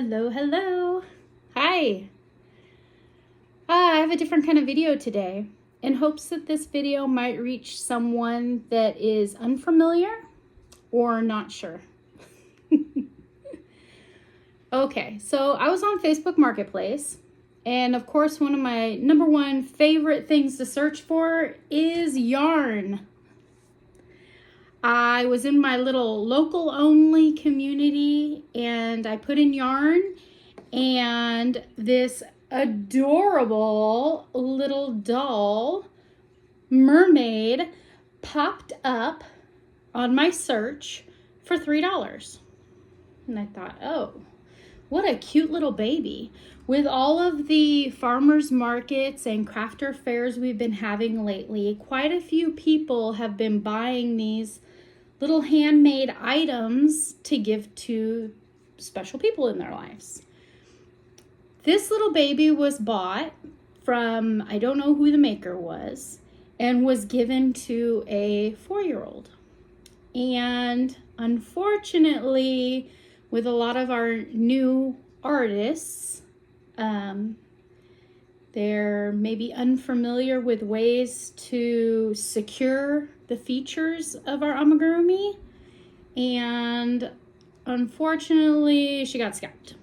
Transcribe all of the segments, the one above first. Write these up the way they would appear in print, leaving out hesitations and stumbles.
Hello, hello. Hi. I have a different kind of video today in hopes that this video might reach someone that is unfamiliar or not sure. Okay, so I was on Facebook Marketplace, and of course one of my number one favorite things to search for is yarn. I was in my little local only community and I put in yarn, and this adorable little doll mermaid popped up on my search for $3. And I thought, oh, what a cute little baby. With all of the farmers markets and crafter fairs we've been having lately, quite a few people have been buying these little handmade items to give to special people in their lives. This little baby was bought from, I don't know who the maker was, and was given to a 4-year-old. And unfortunately, with a lot of our new artists, they're maybe unfamiliar with ways to secure the features of our amigurumi, and unfortunately she got scalped.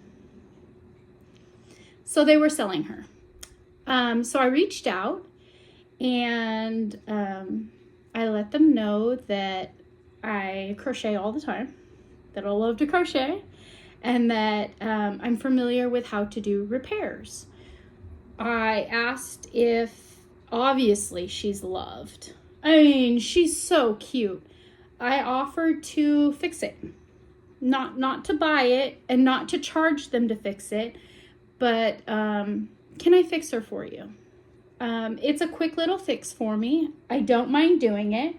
So they were selling her. So I reached out and I let them know that I crochet all the time, that I love to crochet, and that I'm familiar with how to do repairs. I asked if, obviously she's loved. I mean, she's so cute. I offered to fix it. Not to buy it and not to charge them to fix it, but can I fix her for you? It's a quick little fix for me. I don't mind doing it.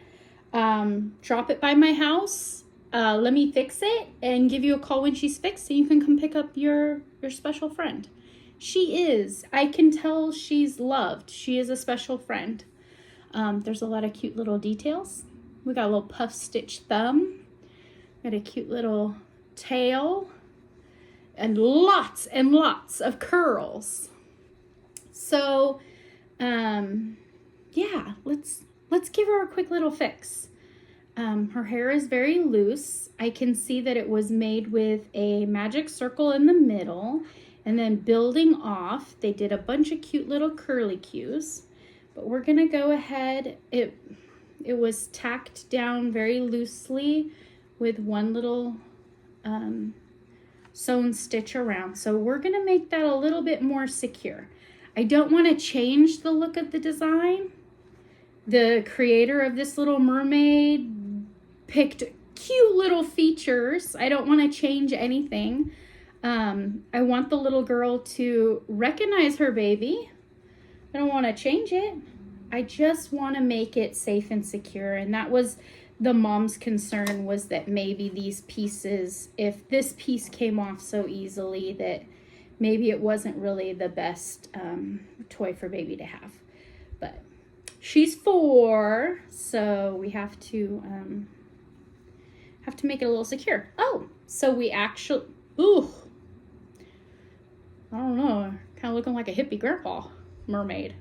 Drop it by my house. Let me fix it and give you a call when she's fixed, and you can come pick up your special friend. She is. I can tell she's loved. She is a special friend. There's a lot of cute little details. We got a little puff stitch thumb. Got a cute little tail. And lots of curls. So, yeah, let's give her a quick little fix. Her hair is very loose. I can see that it was made with a magic circle in the middle, and then building off, they did a bunch of cute little curly cues. But we're gonna go ahead. It was tacked down very loosely with one little sewn stitch around. So we're gonna make that a little bit more secure. I don't want to change the look of the design. The creator of this little mermaid picked cute little features. I don't want to change anything. I want the little girl to recognize her baby. I don't want to change it. I just want to make it safe and secure. And that was the mom's concern, was that maybe these pieces, if this piece came off so easily, that maybe it wasn't really the best toy for baby to have. But she's 4, so we have to make it a little secure. Oh, so we actually, ooh, I don't know, kind of looking like a hippie grandpa mermaid.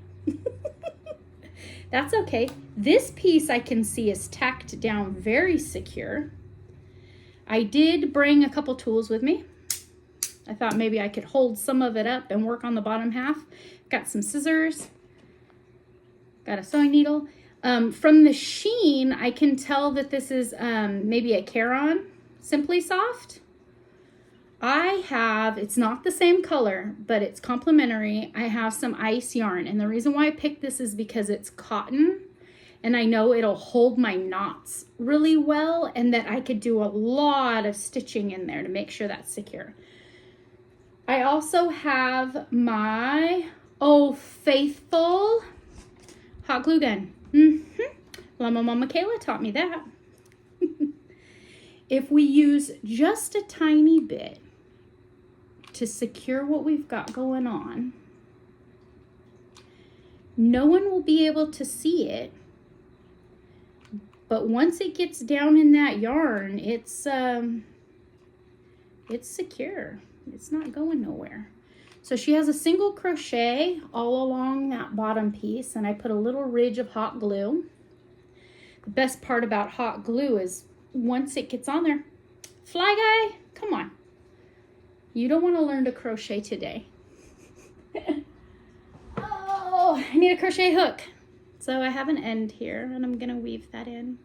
That's okay. This piece I can see is tacked down very secure. I did bring a couple tools with me. I thought maybe I could hold some of it up and work on the bottom half. Got some scissors. Got a sewing needle. From the sheen, I can tell that this is maybe a Caron Simply Soft. I have, it's not the same color, but it's complementary. I have some ice yarn, and the reason why I picked this is because it's cotton, and I know it'll hold my knots really well, and that I could do a lot of stitching in there to make sure that's secure. I also have my, oh, faithful hot glue gun. My Mama Kayla taught me that. If we use just a tiny bit to secure what we've got going on, no one will be able to see it, but once it gets down in that yarn, it's secure. It's not going nowhere. So she has a single crochet all along that bottom piece, and I put a little ridge of hot glue. The best part about hot glue is once it gets on there, Fly Guy, come on. You don't want to learn to crochet today. Oh, I need a crochet hook. So I have an end here, and I'm going to weave that in.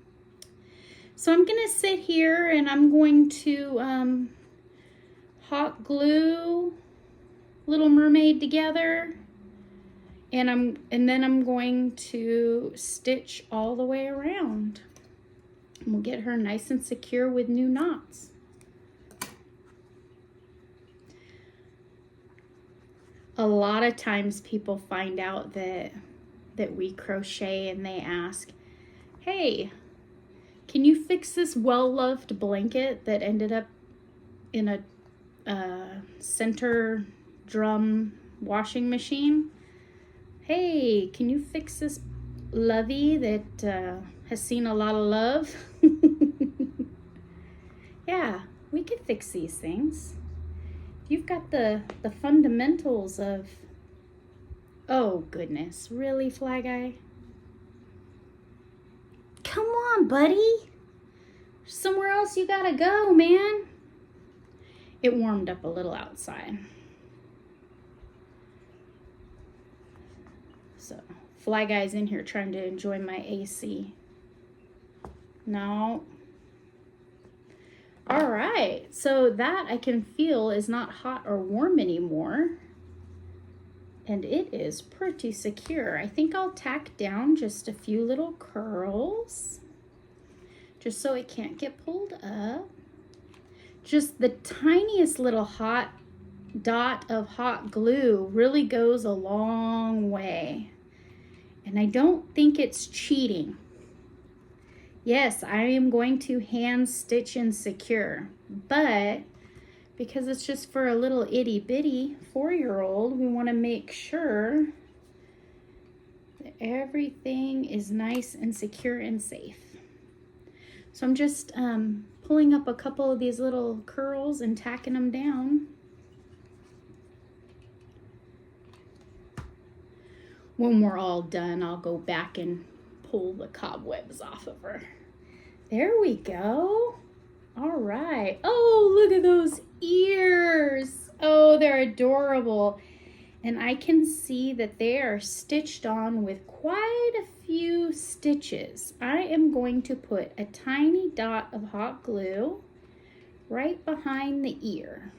So I'm going to sit here, and I'm going to hot glue Little Mermaid together, and then I'm going to stitch all the way around. And we'll get her nice and secure with new knots. A lot of times people find out that we crochet and they ask, hey, can you fix this well-loved blanket that ended up in a center drum washing machine? Hey, can you fix this lovey that has seen a lot of love? Yeah, we could fix these things. You've got the fundamentals of, oh goodness, really, Fly Guy? Come on, buddy. Somewhere else you gotta go, man. It warmed up a little outside. So, Fly Guy's in here trying to enjoy my AC. No. All right, so that I can feel is not hot or warm anymore. And it is pretty secure. I think I'll tack down just a few little curls, just so it can't get pulled up. Just the tiniest little hot dot of hot glue really goes a long way. And I don't think it's cheating. Yes, I am going to hand stitch and secure, but because it's just for a little itty bitty 4-year-old, we want to make sure that everything is nice and secure and safe. So I'm just pulling up a couple of these little curls and tacking them down. When we're all done, I'll go back and pull the cobwebs off of her. There we go. All right. Oh, look at those ears. Oh, they're adorable. And I can see that they are stitched on with quite a few stitches. I am going to put a tiny dot of hot glue right behind the ear.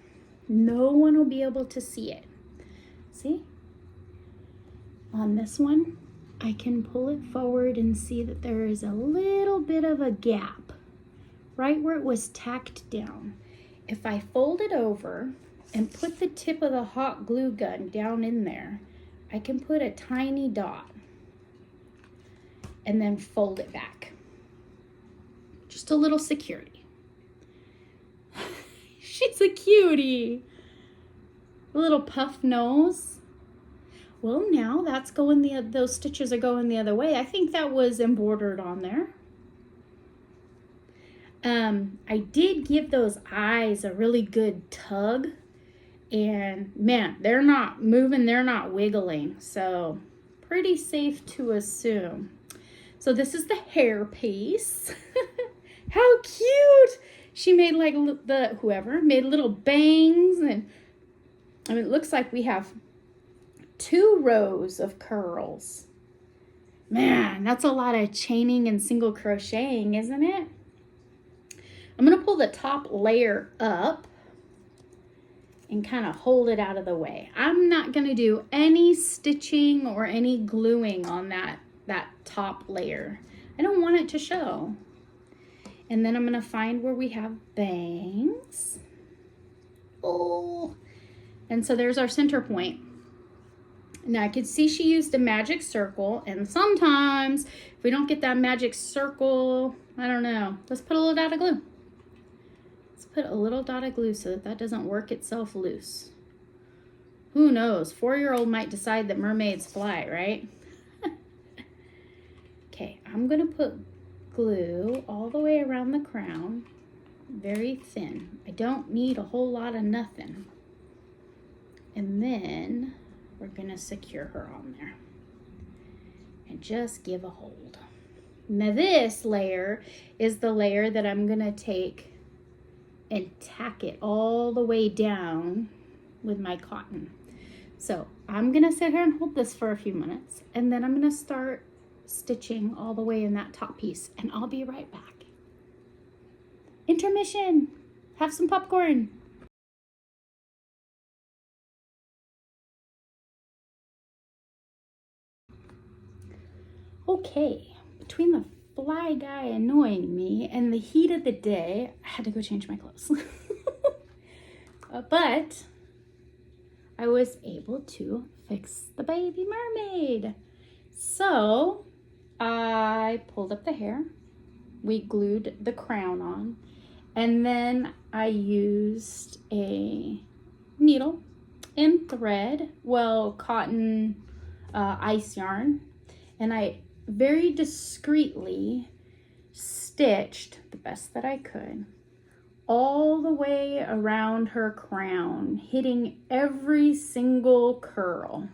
No one will be able to see it. See? On this one, I can pull it forward and see that there is a little bit of a gap right where it was tacked down. If I fold it over and put the tip of the hot glue gun down in there, I can put a tiny dot and then fold it back. Just a little security. She's a cutie. A little puff nose. Well, now that's going those stitches are going the other way. I think that was embroidered on there. I did give those eyes a really good tug, and man, they're not moving, they're not wiggling, so pretty safe to assume. So this is the hair piece. How cute! She made like whoever made little bangs, and I mean, it looks like we have 2 rows of curls. Man, that's a lot of chaining and single crocheting, isn't it? I'm going to pull the top layer up and kind of hold it out of the way. I'm not going to do any stitching or any gluing on that top layer. I don't want it to show. And then I'm going to find where we have bangs. Oh, and so there's our center point. Now I could see she used a magic circle, and sometimes if we don't get that magic circle, I don't know, let's put a little dot of glue. Let's put a little dot of glue so that doesn't work itself loose. Who knows, 4-year-old might decide that mermaids fly, right? Okay, I'm gonna put glue all the way around the crown, very thin. I don't need a whole lot of nothing. And then we're gonna secure her on there and just give a hold. Now this layer is the layer that I'm gonna take and tack it all the way down with my cotton. So I'm gonna sit here and hold this for a few minutes, and then I'm gonna start stitching all the way in that top piece, and I'll be right back. Intermission, have some popcorn. Okay, between the fly guy annoying me and the heat of the day, I had to go change my clothes. But I was able to fix the baby mermaid. So I pulled up the hair, we glued the crown on, and then I used a needle and thread, well, cotton ice yarn, and I very discreetly stitched the best that I could all the way around her crown, hitting every single curl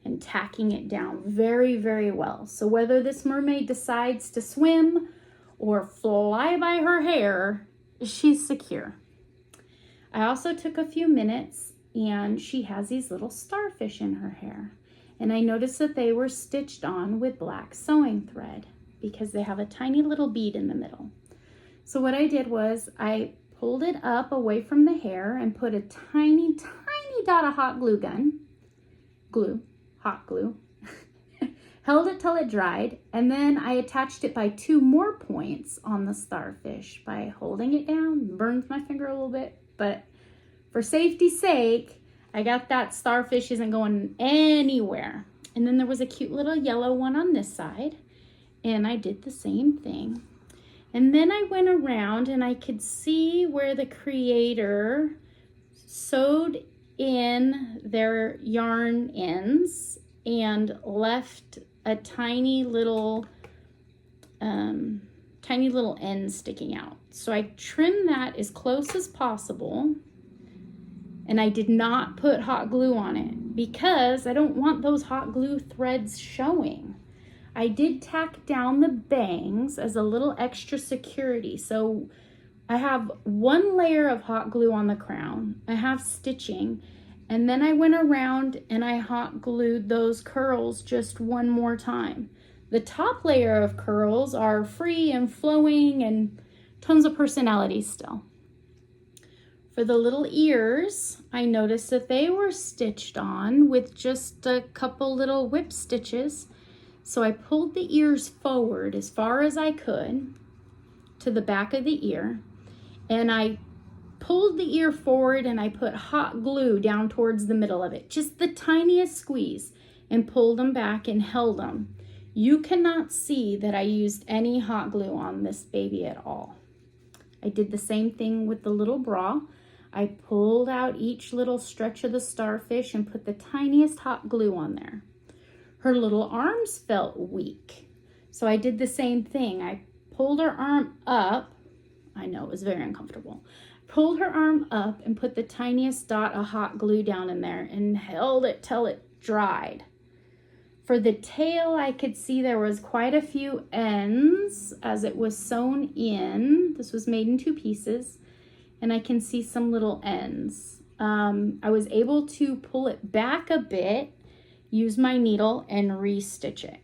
and tacking it down very, very well. So whether this mermaid decides to swim or fly by her hair, she's secure. I also took a few minutes, and she has these little starfish in her hair. And I noticed that they were stitched on with black sewing thread because they have a tiny little bead in the middle. So what I did was I pulled it up away from the hair and put a tiny, tiny dot of hot glue, held it till it dried, and then I attached it by 2 more points on the starfish by holding it down. Burns my finger a little bit, but for safety's sake, I got that starfish isn't going anywhere. And then there was a cute little yellow one on this side, and I did the same thing. And then I went around and I could see where the creator sewed in their yarn ends and left a tiny little end sticking out. So I trimmed that as close as possible, and I did not put hot glue on it because I don't want those hot glue threads showing. I did tack down the bangs as a little extra security. So I have 1 layer of hot glue on the crown. I have stitching, and then I went around and I hot glued those curls just 1 more time. The top layer of curls are free and flowing and tons of personality still. For the little ears, I noticed that they were stitched on with just a couple little whip stitches. So I pulled the ears forward as far as I could to the back of the ear, and I pulled the ear forward and I put hot glue down towards the middle of it, just the tiniest squeeze, and pulled them back and held them. You cannot see that I used any hot glue on this baby at all. I did the same thing with the little bra. I pulled out each little stretch of the starfish and put the tiniest hot glue on there. Her little arms felt weak, so I did the same thing. I pulled her arm up. I know, it was very uncomfortable. Pulled her arm up and put the tiniest dot of hot glue down in there and held it till it dried. For the tail, I could see there was quite a few ends as it was sewn in. This was made in 2 pieces, and I can see some little ends. I was able to pull it back a bit, use my needle, and re-stitch it.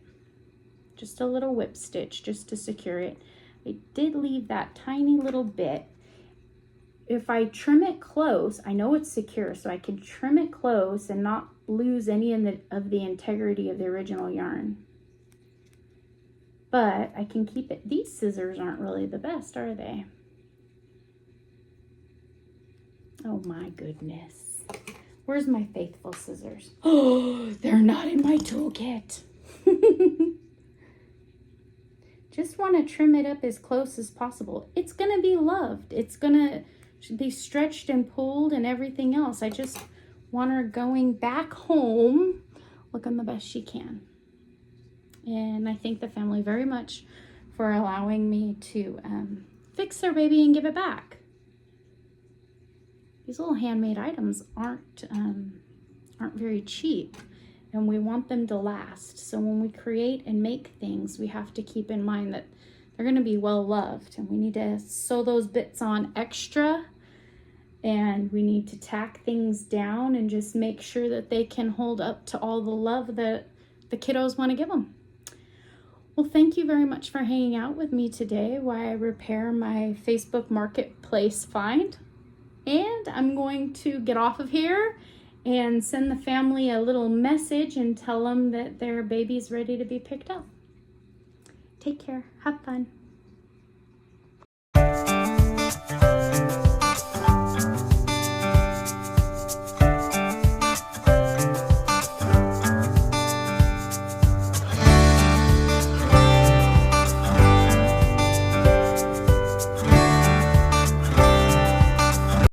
Just a little whip stitch just to secure it. I did leave that tiny little bit. If I trim it close, I know it's secure, so I can trim it close and not lose any of the integrity of the original yarn. But I can keep it. These scissors aren't really the best, are they? Oh my goodness. Where's my faithful scissors? Oh, they're not in my toolkit. Just want to trim it up as close as possible. It's going to be loved. It's going to be stretched and pulled and everything else. I just want her going back home looking the best she can. And I thank the family very much for allowing me to fix their baby and give it back. these little handmade items aren't very cheap, and we want them to last. So when we create and make things, we have to keep in mind that they're going to be well loved, and we need to sew those bits on extra, and we need to tack things down and just make sure that they can hold up to all the love that the kiddos want to give them. Well, thank you very much for hanging out with me today while I repair my Facebook Marketplace find. And I'm going to get off of here and send the family a little message and tell them that their baby's ready to be picked up. Take care. Have fun.